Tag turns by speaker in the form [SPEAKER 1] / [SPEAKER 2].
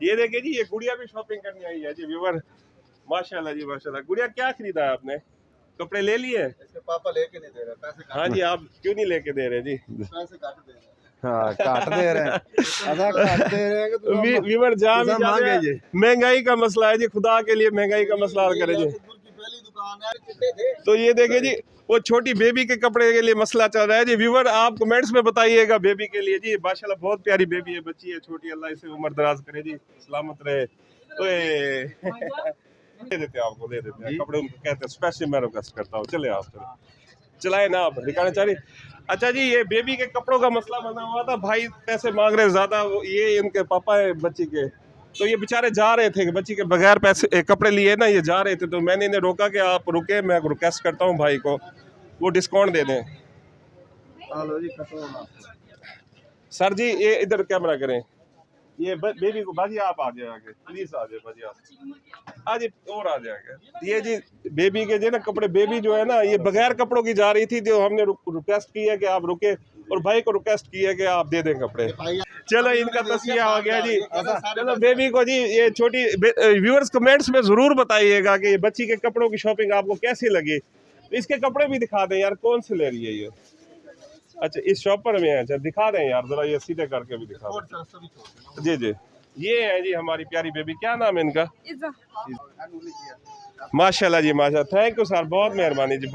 [SPEAKER 1] ये देखिए जी, ये गुड़िया भी शॉपिंग करने आई है जी व्यूवर। माशाल्लाह जी माशाल्लाह। गुड़िया क्या खरीदा है आपने? कपड़े ले लिए?
[SPEAKER 2] इसके पापा लेके नहीं दे रहे पैसे।
[SPEAKER 1] हाँ जी, आप क्यों नहीं लेके दे रहे जी?
[SPEAKER 2] पैसे काट दे रहे हैं।
[SPEAKER 3] हाँ काट दे रहे हैं, ऐसा काट दे रहे हैं कि
[SPEAKER 1] व्यूवर जहाँ भी
[SPEAKER 3] मांगे
[SPEAKER 1] जाते
[SPEAKER 3] जी।
[SPEAKER 1] हैं महंगाई का मसला है जी, खुदा के लिए महंगाई का मसला हल करे जी।
[SPEAKER 2] की पहली दुकान है, चिट्टे थे।
[SPEAKER 1] तो ये देखे जी, वो छोटी बेबी के कपड़े के लिए मसला चल रहा है जी व्यूवर। आप कमेंट्स में बताइएगा बेबी के लिए जी। माशाल्लाह बहुत प्यारी बेबी है, बच्ची है छोटी, अल्लाह इसे उम्र दराज करे जी, सलामत रहे। दे देते हैं आपको, दे देते हैं कपड़े, उनको कहते हैं स्पेशल। मैं रिक्वेस्ट करता हूँ, चले आप चलाए ना, आप दिखाना चाह रही। अच्छा जी, ये बेबी के कपड़ों का मसला बना हुआ था, भाई पैसे मांग रहे ज्यादा। ये इनके पापा है बच्ची के, तो ये बेचारे जा रहे थे कि बच्ची के बगैर पैसे कपड़े लिए ना, ये जा रहे थे। तो मैंने इन्हें रोका कि आप रुके, मैं रिक्वेस्ट करता हूँ भाई को वो डिस्काउंट दे दें। सर जी ये इधर कैमरा करें, ये बेबी को बाजी आप आ जाएंगे प्लीज, आ जाए बाजी आप आज और आ जाएंगे। ये जी बेबी के जो ना कपड़े, बेबी जो है ना ये बगैर कपड़ों की जा रही थी, जो हमने रिक्वेस्ट की है कि आप रुके, और भाई को रिक्वेस्ट की है कि आप दे दें कपड़े। चलो इनका तस्वीर आ गया जी। चलो बेबी को जी, ये छोटी व्यूअर्स कमेंट्स में जरूर बताइएगा कि बच्ची के कपड़ों की शॉपिंग आपको कैसी लगी। इसके कपड़े भी दिखा दें यार, कौन से ले रही है ये? अच्छा इस शॉपर में है, अच्छा दिखा दें यार जरा, ये सीधे करके भी दिखा दें। जी जी, ये है जी हमारी प्यारी बेबी, क्या नाम है इनका? माशाल्लाह जी माशाल्लाह, थैंक यू सर, बहुत मेहरबानी जी।